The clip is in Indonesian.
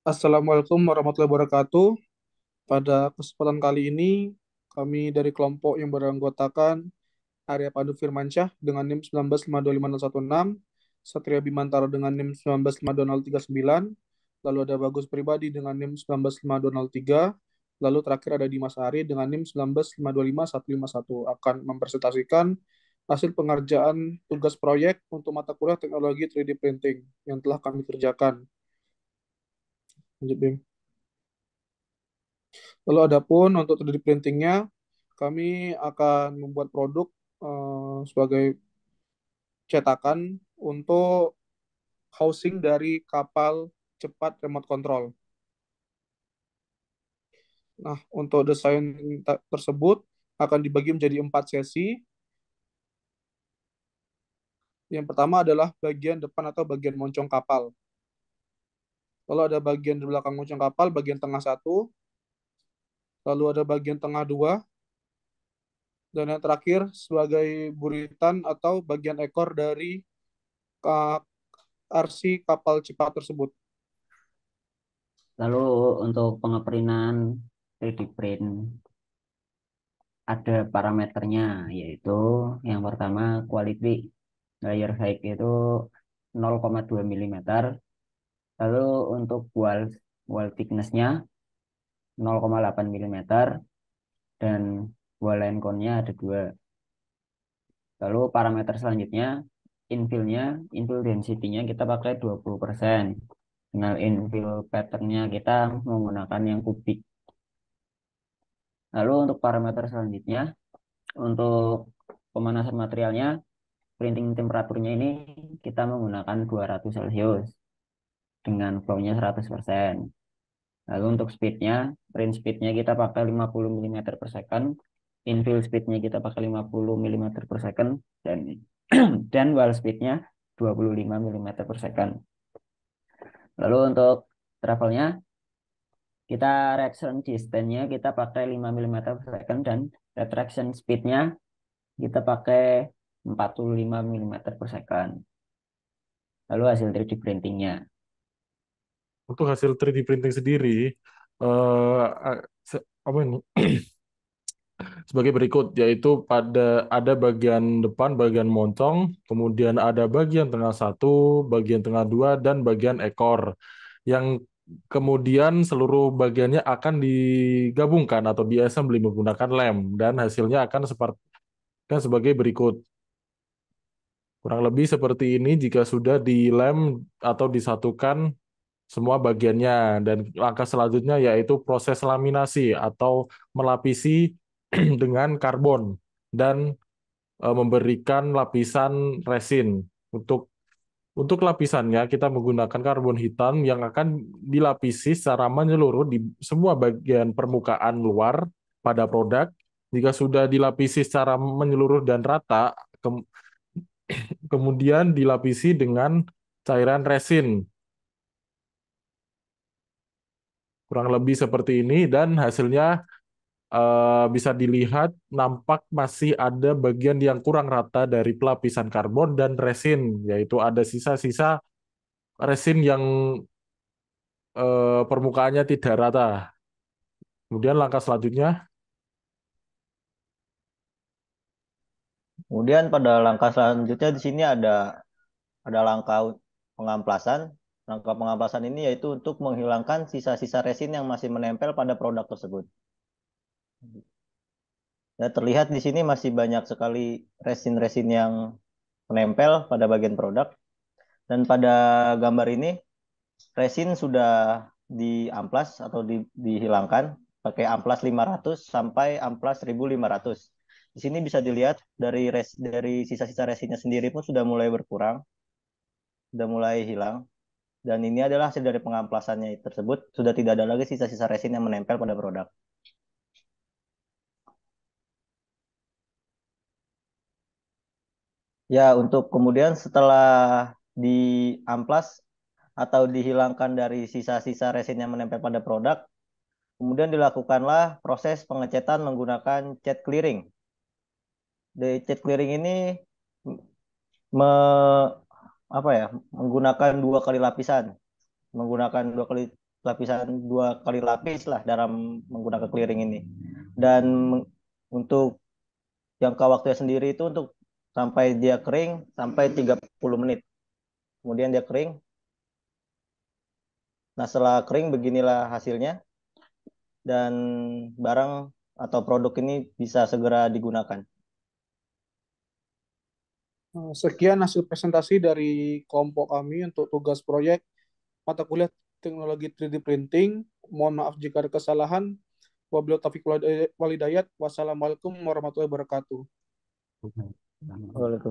Assalamualaikum warahmatullahi wabarakatuh. Pada kesempatan kali ini, kami dari kelompok yang beranggotakan Arya Pandu Firmansyah dengan NIM 195250116, Satria Bimantara dengan NIM 1952039, lalu ada Bagus Pribadi dengan NIM 1952003, lalu terakhir ada Dimas Ari dengan NIM 195255151 akan mempresentasikan hasil pengerjaan tugas proyek untuk mata kuliah teknologi 3D printing yang telah kami kerjakan. Lanjut, Bim. Lalu adapun untuk 3D printingnya, kami akan membuat produk sebagai cetakan untuk housing dari kapal cepat remote control. Nah, untuk desain tersebut akan dibagi menjadi 4 sesi. Yang pertama adalah bagian depan atau bagian moncong kapal. Lalu ada bagian di belakang moncong kapal, bagian tengah satu, lalu ada bagian tengah dua, dan yang terakhir sebagai buritan atau bagian ekor dari RC kapal cepat tersebut. Lalu untuk pengeprintan 3D print ada parameternya, yaitu yang pertama quality layer height itu 0,2 mm. Lalu untuk wall thickness-nya 0,8 mm dan wall line count-nya ada 2. Lalu parameter selanjutnya infill density-nya kita pakai 20%. Nah, infill pattern-nya kita menggunakan yang kubik. Lalu untuk parameter selanjutnya, untuk pemanasan materialnya, printing temperaturnya ini kita menggunakan 200 Celcius dengan flow-nya 100%. Lalu untuk speed-nya, print speed-nya kita pakai 50 mm per second, infill speed-nya kita pakai 50 mm per second, dan dan wall speed-nya 25 mm per second. Lalu untuk travelnya, kita reaction distance-nya kita pakai 5 mm per second, dan retraction speed-nya kita pakai 45 mm per second. Lalu hasil 3D printingnya. Untuk hasil 3D printing sendiri, apa ini? Sebagai berikut, yaitu ada bagian depan, bagian moncong, kemudian ada bagian tengah satu, bagian tengah dua, dan bagian ekor. Yang kemudian seluruh bagiannya akan digabungkan atau diassembly menggunakan lem, dan hasilnya akan sebagai berikut. Kurang lebih seperti ini jika sudah dilem atau disatukan semua bagiannya, dan langkah selanjutnya yaitu proses laminasi atau melapisi dengan karbon dan memberikan lapisan resin. Untuk lapisannya kita menggunakan karbon hitam yang akan dilapisi secara menyeluruh di semua bagian permukaan luar pada produk. Jika sudah dilapisi secara menyeluruh dan rata, kemudian dilapisi dengan cairan resin. Kurang lebih seperti ini, dan hasilnya bisa dilihat nampak masih ada bagian yang kurang rata dari pelapisan karbon dan resin, yaitu ada sisa-sisa resin yang permukaannya tidak rata. Kemudian langkah selanjutnya, Kemudian pada langkah selanjutnya di sini ada langkah pengamplasan. Langkah pengamplasan ini yaitu untuk menghilangkan sisa-sisa resin yang masih menempel pada produk tersebut. Ya, terlihat di sini masih banyak sekali resin-resin yang menempel pada bagian produk. Dan pada gambar ini resin sudah diamplas atau dihilangkan pakai amplas 500 sampai amplas 1500. Di sini bisa dilihat dari sisa-sisa resinnya sendiri pun sudah mulai berkurang, sudah mulai hilang. Dan ini adalah hasil dari pengamplasannya tersebut, sudah tidak ada lagi sisa-sisa resin yang menempel pada produk. Ya, untuk kemudian setelah diamplas atau dihilangkan dari sisa-sisa resin yang menempel pada produk, kemudian dilakukanlah proses pengecetan menggunakan cat clearing. Di cat clearing ini me, apa ya, menggunakan dua kali lapisan, menggunakan dua kali lapisan 2 kali lapis lah dalam menggunakan clearing ini. Dan untuk jangka waktunya sendiri itu untuk sampai dia kering sampai 30 menit. Kemudian dia kering. Nah, setelah kering beginilah hasilnya dan barang atau produk ini bisa segera digunakan. Sekian hasil presentasi dari kelompok kami untuk tugas proyek mata kuliah teknologi 3D printing. Mohon maaf jika ada kesalahan. Wabillahi taufiq wal hidayah. Wassalamualaikum warahmatullahi wabarakatuh. Waalaikumsalam.